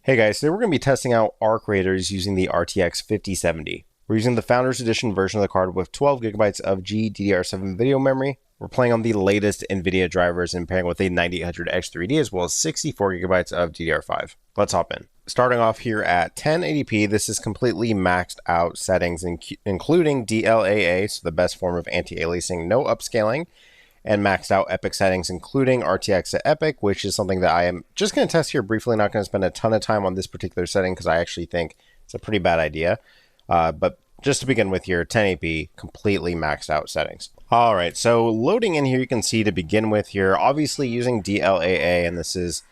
Hey guys, today we're going to be testing out ARC Raiders using the RTX 5070. We're using the Founders Edition version of the card with 12 GB of GDDR7 video memory. We're playing on the latest NVIDIA drivers and pairing with a 9800X3D as well as 64 GB of DDR5. Let's hop in. Starting off here at 1080p, this is completely maxed out settings including DLAA, so the best form of anti-aliasing, no upscaling, and maxed out epic settings, including RTX at epic, which is something that I am just going to test here briefly. Not going to spend a ton of time on this particular setting because I actually think it's a pretty bad idea. But just to begin with here, 1080p, completely maxed out settings. All right, so loading in here, you can see to begin with here, obviously using DLAA, and this is,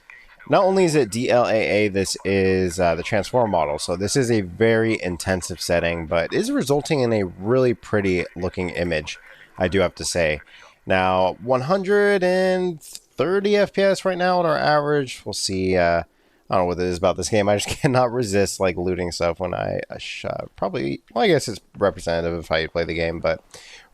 not only is it DLAA, this is the transform model. So this is a very intensive setting, but is resulting in a really pretty looking image, I do have to say. Now, 130 FPS right now on our average. We'll see. I don't know what it is about this game. I just cannot resist like looting stuff when I probably, well, I guess it's representative of how you play the game. But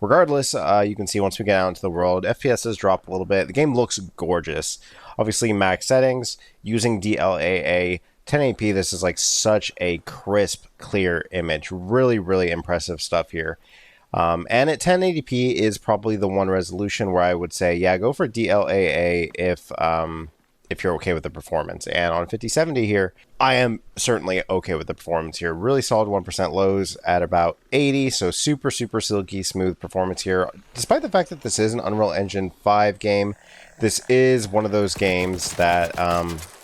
regardless, you can see once we get out into the world, FPS has dropped a little bit. The game looks gorgeous. Obviously, max settings using DLAA. 1080p, this is like such a crisp, clear image. Really, really impressive stuff here. And at 1080p is probably the one resolution where I would say, yeah, go for DLAA if you're okay with the performance. And on 5070 here, I am certainly okay with the performance here. Really solid 1% lows at about 80, so super, super silky smooth performance here. Despite the fact that this is an Unreal Engine 5 game, this is one of those games that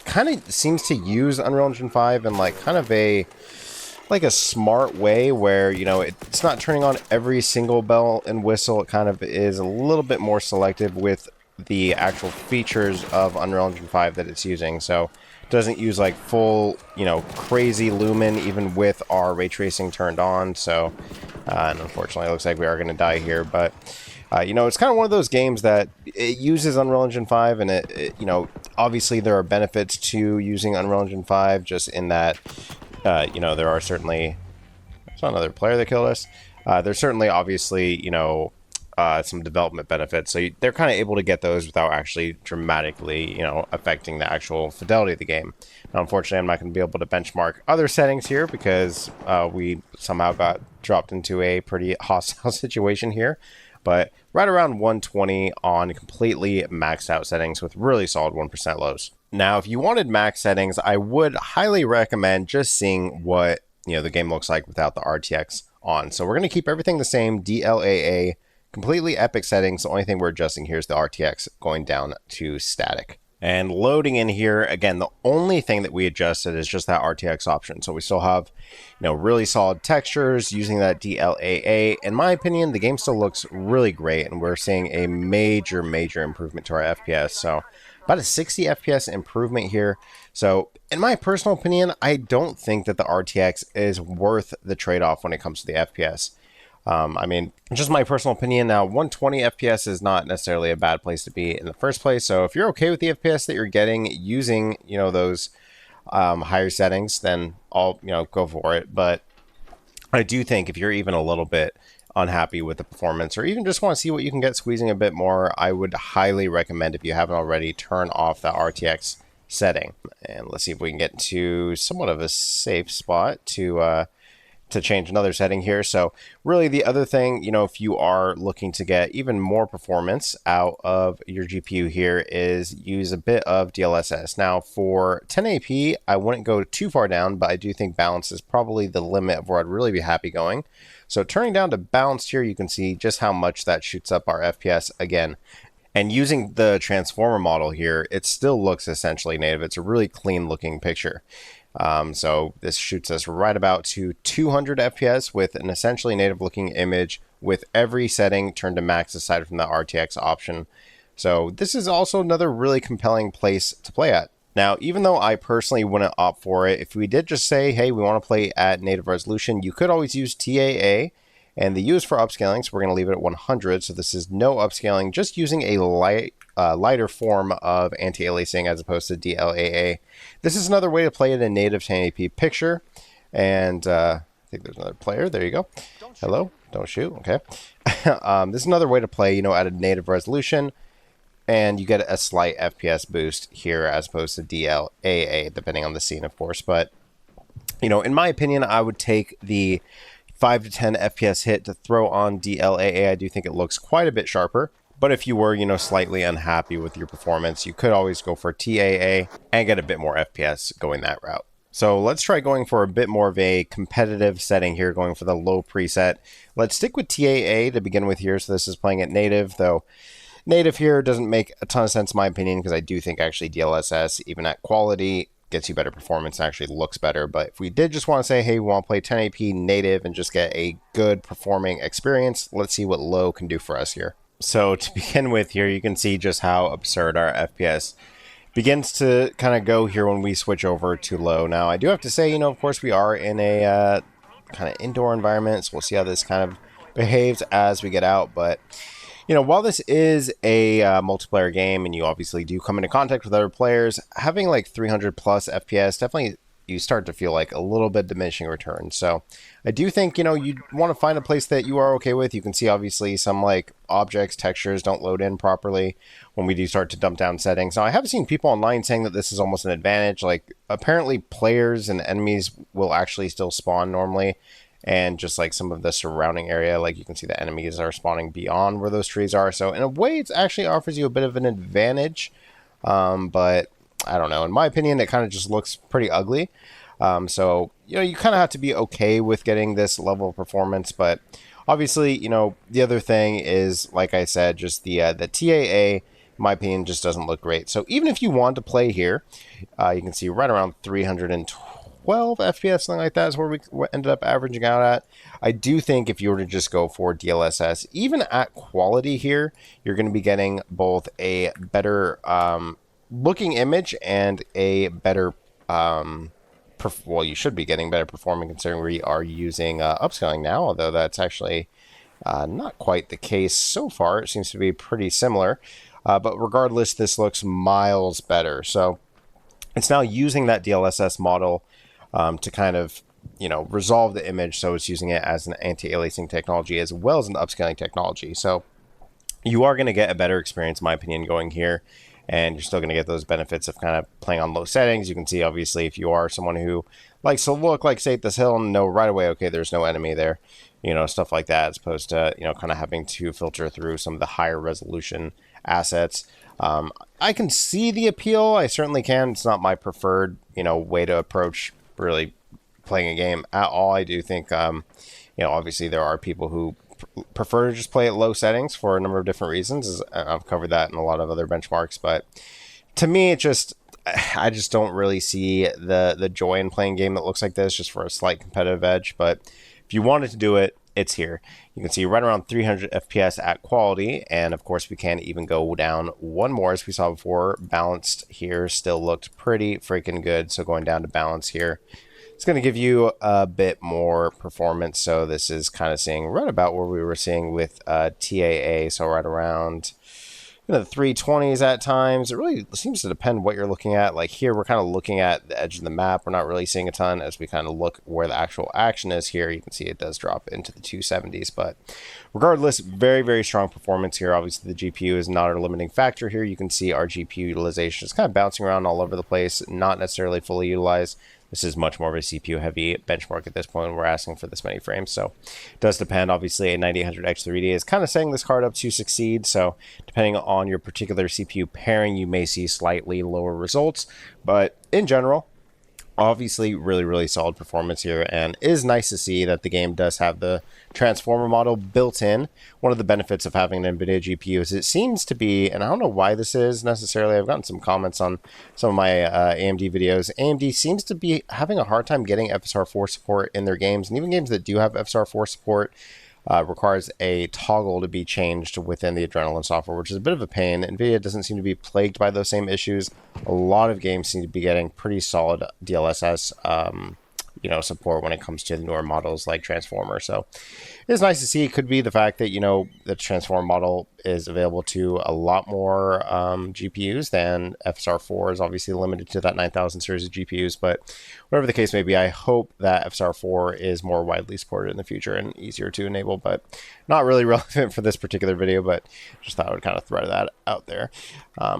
kind of seems to use Unreal Engine 5 in like kind of a smart way where, you know, it's not turning on every single bell and whistle. It kind of is a little bit more selective with the actual features of Unreal Engine 5 that it's using. So it doesn't use like full, you know, crazy lumen even with our ray tracing turned on. So and unfortunately it looks like we are going to die here, but you know, it's kind of one of those games that it uses Unreal Engine 5, and it you know, obviously there are benefits to using Unreal Engine 5 just in that you know, there are certainly, there's another player that killed us. There's certainly, obviously, you know, some development benefits. So they're kind of able to get those without actually dramatically, you know, affecting the actual fidelity of the game. Now, unfortunately, I'm not going to be able to benchmark other settings here because we somehow got dropped into a pretty hostile situation here. But right around 120 on completely maxed out settings with really solid 1% lows. Now, if you wanted max settings, I would highly recommend just seeing what, you know, the game looks like without the RTX on. So we're going to keep everything the same, DLAA, completely epic settings. The only thing we're adjusting here is the RTX going down to static. And loading in here, again, the only thing that we adjusted is just that RTX option. So we still have, you know, really solid textures using that DLAA. In my opinion, the game still looks really great, and we're seeing a major, major improvement to our FPS. So about a 60 FPS improvement here. So in my personal opinion, I don't think that the RTX is worth the trade-off when it comes to the FPS. I mean, just my personal opinion. Now, 120 FPS is not necessarily a bad place to be in the first place. So if you're okay with the FPS that you're getting using, you know, those higher settings, then I'll, you know, go for it. But I do think if you're even a little bit unhappy with the performance, or even just want to see what you can get squeezing a bit more, I would highly recommend, if you haven't already, turn off that RTX setting. And let's see if we can get to somewhat of a safe spot to change another setting here. So really the other thing, you know, if you are looking to get even more performance out of your GPU here, is use a bit of DLSS. Now for 1080p, I wouldn't go too far down, but I do think balance is probably the limit of where I'd really be happy going. So turning down to balanced here, you can see just how much that shoots up our FPS again. And using the transformer model here, it still looks essentially native. It's a really clean looking picture. So this shoots us right about to 200 FPS with an essentially native looking image with every setting turned to max aside from the RTX option. So this is also another really compelling place to play at. Now, even though I personally wouldn't opt for it, if we did just say, hey, we want to play at native resolution, you could always use TAA, and the U is for upscaling, so we're going to leave it at 100. So this is no upscaling, just using a lighter form of anti-aliasing as opposed to DLAA. This is another way to play it in native 1080p picture. And I think there's another player. There you go. Hello. Don't shoot. Okay. This is another way to play, you know, at a native resolution. and you get a slight FPS boost here as opposed to DLAA, depending on the scene, of course. But, you know, in my opinion, I would take the 5 to 10 FPS hit to throw on DLAA. I do think it looks quite a bit sharper. But if you were, you know, slightly unhappy with your performance, you could always go for TAA and get a bit more FPS going that route. So let's try going for a bit more of a competitive setting here, going for the low preset. Let's stick with TAA to begin with here. So this is playing at native, though native here doesn't make a ton of sense in my opinion, because I do think actually DLSS, even at quality, gets you better performance and actually looks better. But if we did just want to say, hey, we want to play 1080p native and just get a good performing experience, let's see what low can do for us here. So to begin with here, you can see just how absurd our FPS begins to kind of go here when we switch over to low. Now, I do have to say, you know, of course, we are in a kind of indoor environment, so we'll see how this kind of behaves as we get out. But, you know, while this is a multiplayer game and you obviously do come into contact with other players, having like 300 plus FPS definitely you start to feel like a little bit diminishing returns. So I do think, you know, you want to find a place that you are okay with. You can see obviously some like objects, textures don't load in properly when we do start to dump down settings. Now I have seen people online saying that this is almost an advantage. Like apparently players and enemies will actually still spawn normally, and just like some of the surrounding area, like you can see the enemies are spawning beyond where those trees are. So in a way it actually offers you a bit of an advantage, but I don't know. In my opinion, it kind of just looks pretty ugly. So, you know, you kind of have to be okay with getting this level of performance. But obviously, you know, the other thing is, like I said, just the TAA, in my opinion, just doesn't look great. So even if you want to play here, you can see right around 312 FPS, something like that is where we ended up averaging out at. I do think if you were to just go for DLSS, even at quality here, you're going to be getting both a better looking image and a better well, you should be getting better performing considering we are using upscaling now, although that's actually not quite the case so far. It seems to be pretty similar, but regardless, this looks miles better. So it's now using that DLSS model to kind of, you know, resolve the image, so it's using it as an anti-aliasing technology as well as an upscaling technology. So you are going to get a better experience, in my opinion, going here. And you're still going to get those benefits of kind of playing on low settings. You can see, obviously, if you are someone who likes to look like, say, at this hill and know right away, okay, there's no enemy there, you know, stuff like that, as opposed to, you know, kind of having to filter through some of the higher resolution assets. I can see the appeal. I certainly can. It's not my preferred, you know, way to approach really playing a game at all. I do think, you know, obviously there are people who prefer to just play at low settings for a number of different reasons, as I've covered that in a lot of other benchmarks. But to me, I just don't really see the joy in playing a game that looks like this, just for a slight competitive edge. But if you wanted to do it, it's here. You can see right around 300 FPS at quality, and of course we can even go down one more, as we saw before. Balanced here still looked pretty freaking good, so going down to balance here, it's going to give you a bit more performance. So this is kind of seeing right about where we were seeing with TAA, so right around, you know, the 320s at times. It really seems to depend what you're looking at. Like here, we're kind of looking at the edge of the map. We're not really seeing a ton. As we kind of look where the actual action is here, you can see it does drop into the 270s. But regardless, very, very strong performance here. Obviously, the GPU is not our limiting factor here. You can see our GPU utilization is kind of bouncing around all over the place, not necessarily fully utilized. This is much more of a CPU-heavy benchmark at this point. We're asking for this many frames, so it does depend. Obviously, a 9800X3D is kind of setting this card up to succeed, so depending on your particular CPU pairing, you may see slightly lower results, but in general, obviously really, really solid performance here, and it is nice to see that the game does have the transformer model built in. One of the benefits of having an NVIDIA GPU is it seems to be, and I don't know why this is necessarily, I've gotten some comments on some of my AMD videos. AMD seems to be having a hard time getting FSR4 support in their games, and even games that do have FSR4 support requires a toggle to be changed within the Adrenalin software, which is a bit of a pain. NVIDIA doesn't seem to be plagued by those same issues. A lot of games seem to be getting pretty solid DLSS you know, support when it comes to the newer models like Transformer. So it's nice to see. It could be the fact that, you know, the Transformer model is available to a lot more GPUs than FSR4 is obviously limited to that 9000 series of GPUs. But whatever the case may be, I hope that FSR4 is more widely supported in the future and easier to enable, but not really relevant for this particular video, but just thought I would kind of throw that out there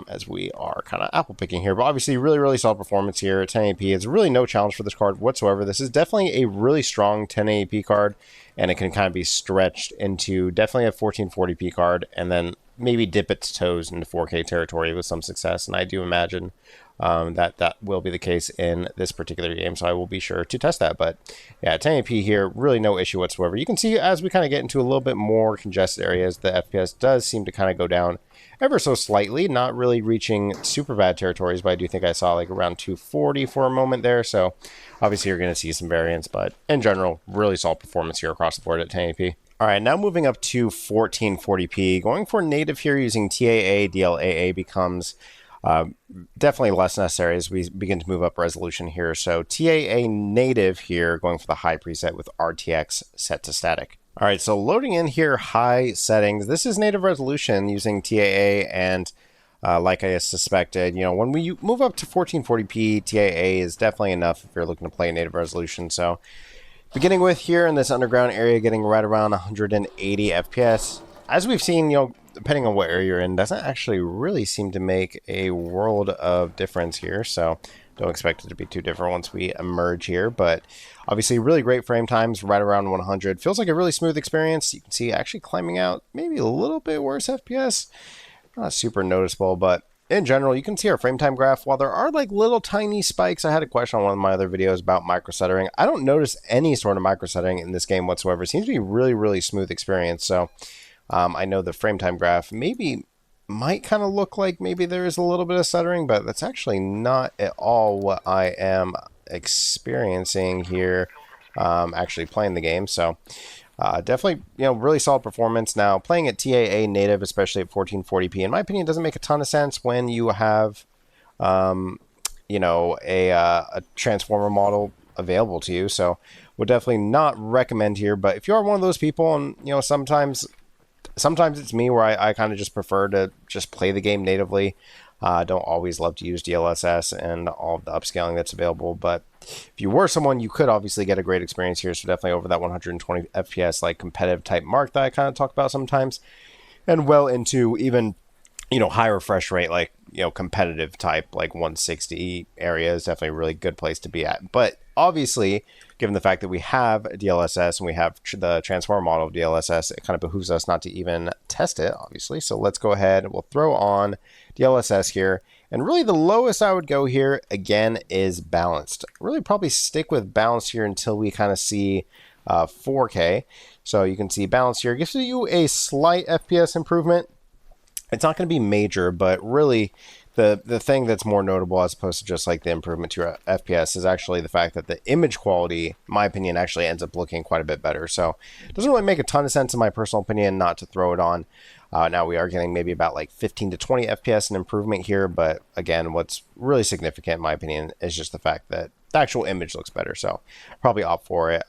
as we are kind of apple picking here. But obviously really solid performance here at 1080p. It's really no challenge for this card whatsoever. This is definitely a really strong 1080p card, and it can kind of be stretched into definitely a 1440p card and then maybe dip its toes into 4K territory with some success. And I do imagine that will be the case in this particular game, so I will be sure to test that. But yeah, 1080p here, really no issue whatsoever. You can see as we kind of get into a little bit more congested areas, the FPS does seem to kind of go down ever so slightly, not really reaching super bad territories, but I do think I saw like around 240 for a moment there. So obviously you're going to see some variance, but in general, really solid performance here across the board at 1080p. All right, now moving up to 1440p, going for native here using TAA, DLAA becomes definitely less necessary as we begin to move up resolution here. So TAA native here, going for the high preset with RTX set to static. All right, so loading in here high settings. This is native resolution using TAA, and like I suspected, you know, when we move up to 1440p, TAA is definitely enough if you're looking to play native resolution. So beginning with here in this underground area, getting right around 180 FPS. As we've seen, you know, depending on what area you're in, doesn't actually really seem to make a world of difference here. So don't expect it to be too different once we emerge here. But obviously really great frame times, right around 100. Feels like a really smooth experience. You can see actually climbing out maybe a little bit worse FPS. Not super noticeable, but in general, you can see our frame time graph. While there are like little tiny spikes, I had a question on one of my other videos about microstuttering. I don't notice any sort of microstuttering in this game whatsoever. It seems to be really smooth experience. So I know the frame time graph maybe might kind of look like maybe there is a little bit of stuttering, but that's actually not at all what I am experiencing here actually playing the game. So definitely, you know, really solid performance. Now playing at TAA native, especially at 1440p, in my opinion, doesn't make a ton of sense when you have you know, a transformer model available to you. So would definitely not recommend here. But if you are one of those people, and you know, sometimes it's me where I kind of just prefer to just play the game natively. Don't always love to use DLSS and all of the upscaling that's available. But if you were someone, you could obviously get a great experience here. So definitely over that 120 FPS, like competitive type mark that I kind of talk about sometimes. And well into even, you know, high refresh rate, like, you know, competitive type, like 160 area is definitely a really good place to be at. But obviously, given the fact that we have DLSS and we have the transformer model of DLSS, it kind of behooves us not to even test it, obviously. So let's go ahead and we'll throw on DLSS here. And really the lowest I would go here, again, is balanced. Really probably stick with balanced here until we kind of see 4K. So you can see balanced here gives you a slight FPS improvement. It's not going to be major, but really the thing that's more notable as opposed to just like the improvement to your FPS is actually the fact that the image quality, in my opinion, actually ends up looking quite a bit better. So it doesn't really make a ton of sense in my personal opinion not to throw it on. Now we are getting maybe about like 15 to 20 FPS in improvement here, but again, what's really significant in my opinion is just the fact that the actual image looks better. So probably opt for it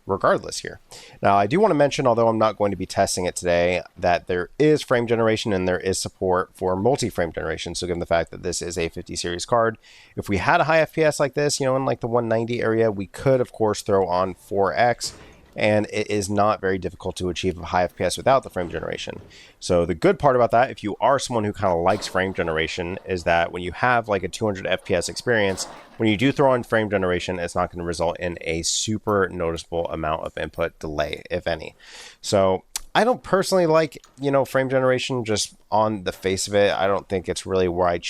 regardless here. Now I do want to mention, although I'm not going to be testing it today, that there is frame generation and there is support for multi-frame generation. So given the fact that this is a 50 series card, if we had a high FPS like this, you know, in like the 190 area, we could of course throw on 4X, and it is not very difficult to achieve a high FPS without the frame generation. So the good part about that, if you are someone who kind of likes frame generation, is that when you have like a 200 FPS experience, when you do throw on frame generation, it's not going to result in a super noticeable amount of input delay, if any. So I don't personally like, you know, frame generation just on the face of it. I don't think it's really where I,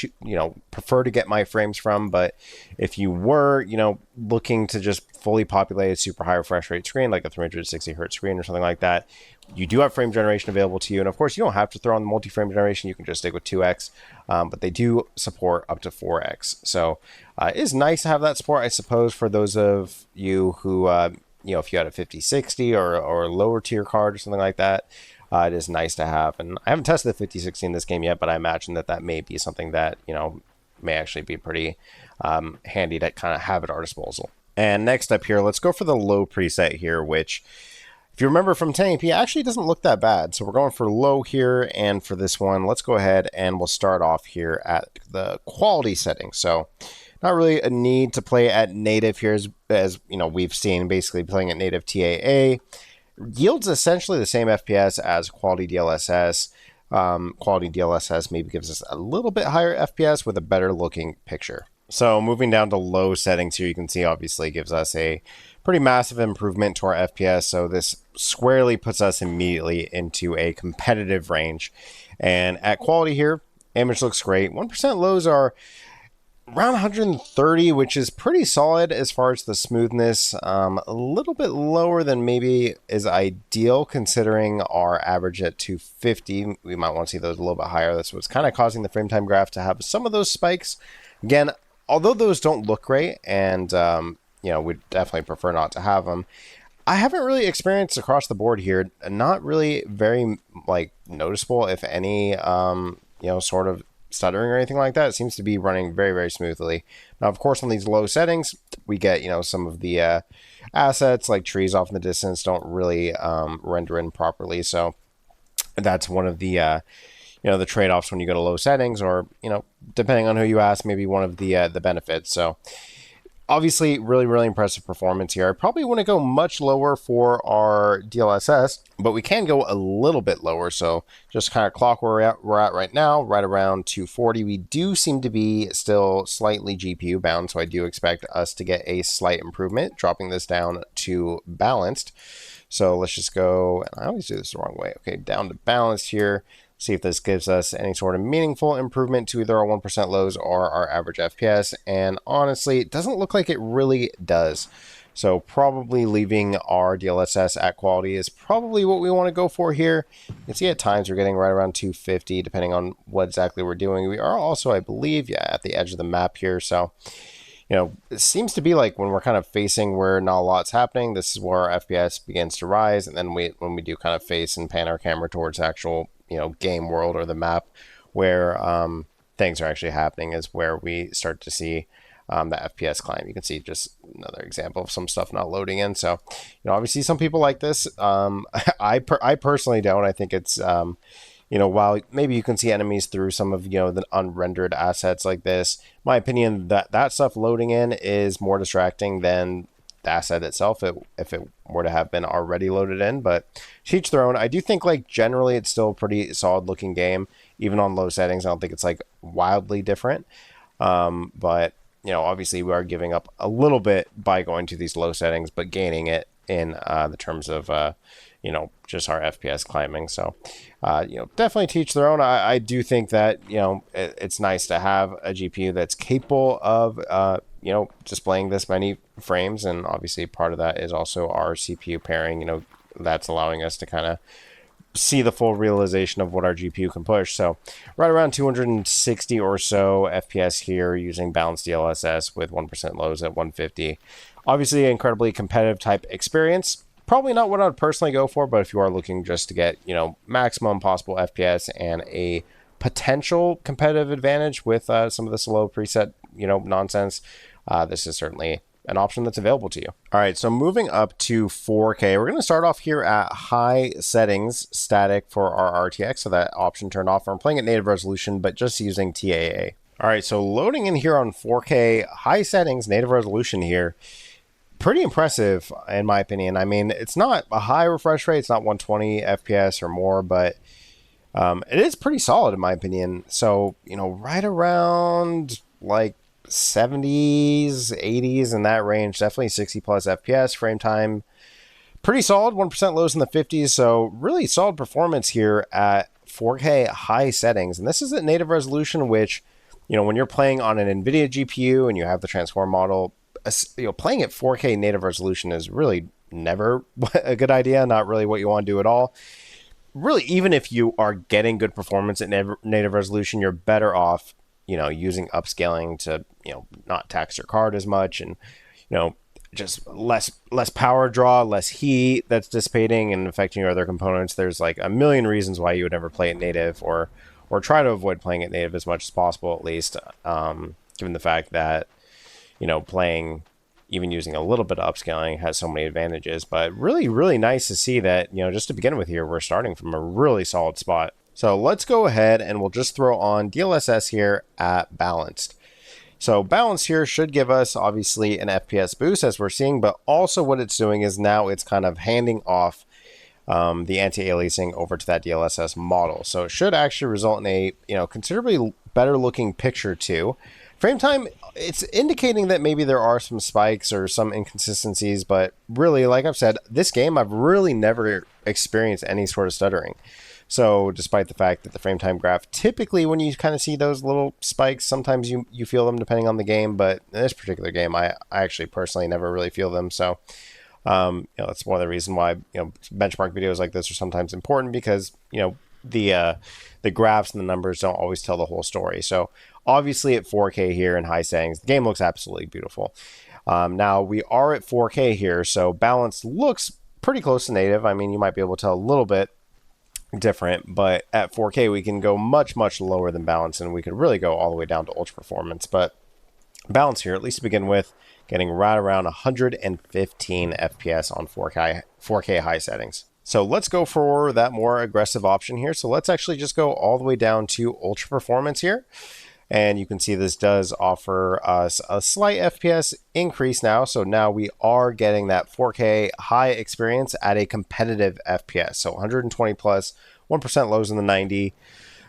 prefer to get my frames from. But if you were, you know, looking to just fully populate a super high refresh rate screen, like a 360 hertz screen or something like that, you do have frame generation available to you. And of course, you don't have to throw on the multi-frame generation. You can just stick with 2X, but they do support up to 4X. So it is nice to have that support, I suppose, for those of you who, you know, if you had a 5060 or a lower tier card or something like that, it is nice to have. And I haven't tested the 5060 in this game yet, but I imagine that that may be something that, you know, may actually be pretty handy to kind of have at our disposal. And next up here, let's go for the low preset here, which If you remember from 1080p, it actually doesn't look that bad. So we're going for low here, and for this one, let's go ahead and we'll start off here at the quality setting. So not really a need to play at native here, as you know, we've seen basically playing at native TAA. Yields essentially the same FPS as quality DLSS. Quality DLSS maybe gives us a little bit higher FPS with a better looking picture. So moving down to low settings here, you can see obviously gives us a pretty massive improvement to our FPS. So this squarely puts us immediately into a competitive range. And at quality here, image looks great. 1% lows are around 130, which is pretty solid as far as the smoothness. A little bit lower than maybe is ideal considering our average at 250. We might want to see those a little bit higher. That's what's kind of causing the frame time graph to have some of those spikes. Again, although those don't look great, and you know, we'd definitely prefer not to have them, I haven't really experienced across the board here, not really very like noticeable, if any, you know, sort of stuttering or anything like that. It seems to be running very, very smoothly. Now, of course, on these low settings, we get, you know, some of the assets like trees off in the distance don't really render in properly. So that's one of the you know, the trade-offs when you go to low settings, or, you know, depending on who you ask, maybe one of the benefits. So obviously really, really impressive performance here. I probably wouldn't go much lower for our DLSS, but we can go a little bit lower. So just kind of clock where we're at right now, right around 240. We do seem to be still slightly GPU bound, so I do expect us to get a slight improvement, dropping this down to balanced. So let's just go, and I always do this the wrong way. Okay, down to balanced here. See if this gives us any sort of meaningful improvement to either our 1% lows or our average FPS. And honestly, it doesn't look like it really does. So probably leaving our DLSS at quality is probably what we want to go for here. You can see at times we're getting right around 250, depending on what exactly we're doing. We are also, I believe, yeah, at the edge of the map here. So, you know, it seems to be like when we're kind of facing where not a lot's happening, this is where our FPS begins to rise. And then when we do kind of face and pan our camera towards actual, you know, game world or the map where things are actually happening, is where we start to see the FPS climb. You can see just another example of some stuff not loading in. So, you know, obviously some people like this. I personally don't. I think it's, you know, while maybe you can see enemies through some of, you know, the unrendered assets like this, my opinion, that stuff loading in is more distracting than the asset itself, if it were to have been already loaded in. But to each their own. I do think, like, generally it's still a pretty solid looking game, even on low settings. I don't think it's like wildly different, but you know, obviously we are giving up a little bit by going to these low settings, but gaining it in the terms of you know, just our FPS climbing. So you know, definitely to each their own. I do think that, you know, it's nice to have a GPU that's capable of you know, displaying this many frames, and obviously part of that is also our CPU pairing. You know, that's allowing us to kind of see the full realization of what our GPU can push. So right around 260 or so FPS here using balanced DLSS with 1% lows at 150. Obviously an incredibly competitive type experience. Probably not what I'd personally go for, but if you are looking just to get, you know, maximum possible FPS and a potential competitive advantage with some of this low preset, you know, nonsense, this is certainly an option that's available to you. All right, so moving up to 4K, we're going to start off here at high settings, static for our RTX, so that option turned off. I'm playing at native resolution, but just using TAA. All right, so loading in here on 4K, high settings, native resolution here. Pretty impressive, in my opinion. I mean, it's not a high refresh rate, it's not 120 FPS or more, but it is pretty solid, in my opinion. So, you know, right around like 70s, 80s, in that range, definitely 60 plus FPS, frame time pretty solid, 1% lows in the 50s, so really solid performance here at 4K high settings. And this is at native resolution, which, you know, when you're playing on an NVIDIA GPU and you have the transform model, you know, playing at 4K native resolution is really never a good idea, not really what you want to do at all. Really, even if you are getting good performance at native resolution, you're better off, you know, using upscaling to, you know, not tax your card as much, and, you know, just less power draw, less heat that's dissipating and affecting your other components. There's like a million reasons why you would never play it native, or try to avoid playing it native as much as possible, at least, given the fact that, you know, playing even using a little bit of upscaling has so many advantages. But really, really nice to see that, just to begin with here, we're starting from a really solid spot. So let's go ahead and we'll just throw on DLSS here at balanced. So balance here should give us obviously an FPS boost as we're seeing, but also what it's doing is now it's kind of handing off the anti-aliasing over to that DLSS model. So it should actually result in a considerably better looking picture too. Frame time, it's indicating that maybe there are some spikes or some inconsistencies, but really, like I've said, this game I've really never experienced any sort of stuttering. So despite the fact that the frame time graph, typically when you kind of see those little spikes, sometimes you feel them depending on the game, but in this particular game, I actually personally never really feel them. So, that's one of the reasons why, benchmark videos like this are sometimes important because, the graphs and the numbers don't always tell the whole story. So obviously at 4K here in high settings, the game looks absolutely beautiful. Now we are at 4K here, so balance looks pretty close to native. I mean, you might be able to tell a little bit different, but at 4K we can go much lower than balance, and we could really go all the way down to ultra performance. But balance here, at least to begin with, getting right around 115 FPS on 4K high settings. So let's go for that more aggressive option here. So let's actually just go all the way down to ultra performance here. And you can see this does offer us a slight FPS increase now. So now we are getting that 4K high experience at a competitive FPS. So 120 plus, 1% lows in the 90,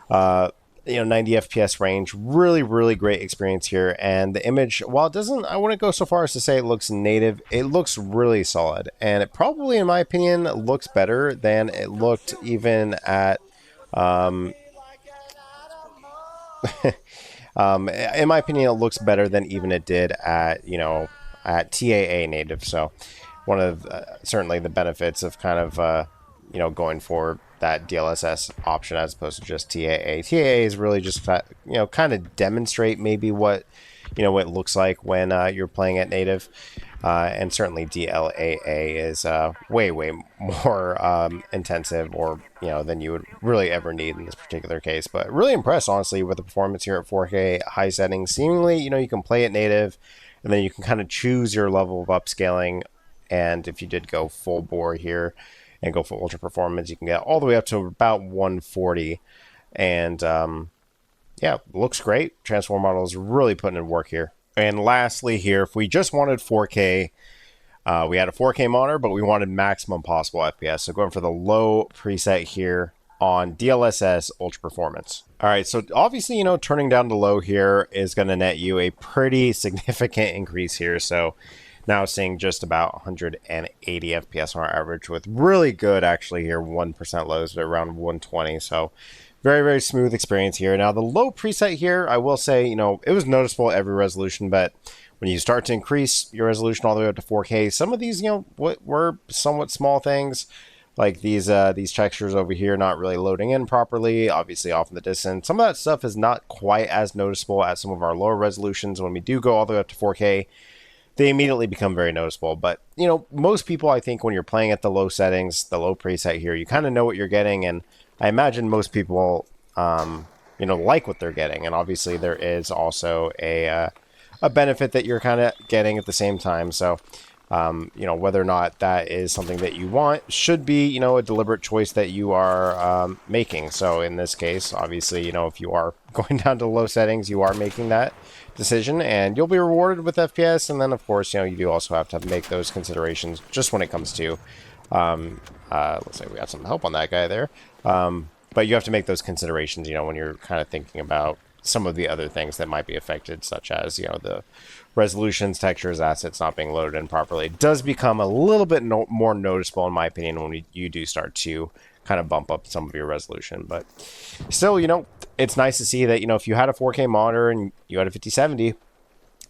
90 FPS range. Really, really great experience here. And the image, while it doesn't, I wouldn't go so far as to say it looks native, it looks really solid. And it probably, in my opinion, looks better than it looked even at... in my opinion, it looks better than even it did at, at TAA native. So one of certainly the benefits of kind of, going for that DLSS option as opposed to just TAA. TAA is really just, kind of demonstrate maybe what, what it looks like when you're playing at native. And certainly DLAA is way more intensive, or than you would really ever need in this particular case. But really impressed, honestly, with the performance here at 4K high settings. Seemingly, you can play it native, and then you can kind of choose your level of upscaling. And if you did go full bore here and go for ultra performance, you can get all the way up to about 140. And yeah, looks great. Transform model is really putting in work here. And lastly here, if we just wanted 4K, we had a 4K monitor, but we wanted maximum possible FPS. So going for the low preset here on DLSS Ultra Performance. All right, so obviously, turning down to low here is going to net you a pretty significant increase here. So now seeing just about 180 FPS on our average with really good, actually here, 1% lows at around 120. So very, very smooth experience here. Now, the low preset here, I will say, it was noticeable at every resolution, but when you start to increase your resolution all the way up to 4K, some of these, what were somewhat small things, like these textures over here not really loading in properly, obviously off in the distance. Some of that stuff is not quite as noticeable as some of our lower resolutions. When we do go all the way up to 4K, they immediately become very noticeable. But, most people, I think, when you're playing at the low settings, the low preset here, you kind of know what you're getting, and I imagine most people, like what they're getting. And obviously there is also a benefit that you're kind of getting at the same time. So, whether or not that is something that you want should be, a deliberate choice that you are making. So in this case, obviously, if you are going down to low settings, you are making that decision and you'll be rewarded with FPS. And then, of course, you do also have to make those considerations just when it comes to let's say we got some help on that guy there. But you have to make those considerations, when you're kind of thinking about some of the other things that might be affected, such as, the resolutions, textures, assets not being loaded in properly. It does become a little bit more noticeable, in my opinion, when you do start to kind of bump up some of your resolution. But still, it's nice to see that, if you had a 4K monitor and you had a 5070,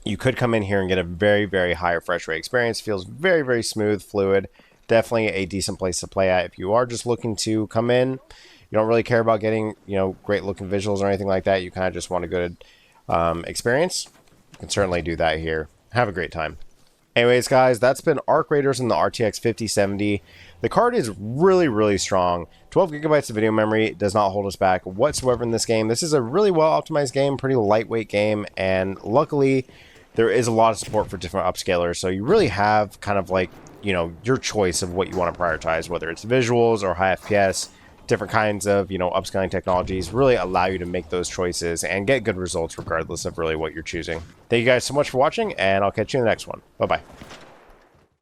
you could come in here and get a very, very high refresh rate experience. Feels very, very smooth, fluid. Definitely a decent place to play at if you are just looking to come in. You don't really care about getting, great looking visuals or anything like that. You kind of just want a good experience. You can certainly do that here. Have a great time. Anyways, guys, that's been Arc Raiders in the RTX 5070. The card is really, really strong. 12 gigabytes of video memory does not hold us back whatsoever in this game. This is a really well optimized game, pretty lightweight game, and luckily there is a lot of support for different upscalers, so you really have kind of like, you know, your choice of what you want to prioritize, whether it's visuals or high FPS. Different kinds of, you know, upscaling technologies really allow you to make those choices and get good results regardless of really what you're choosing. Thank you guys so much for watching, and I'll catch you in the next one. Bye-bye.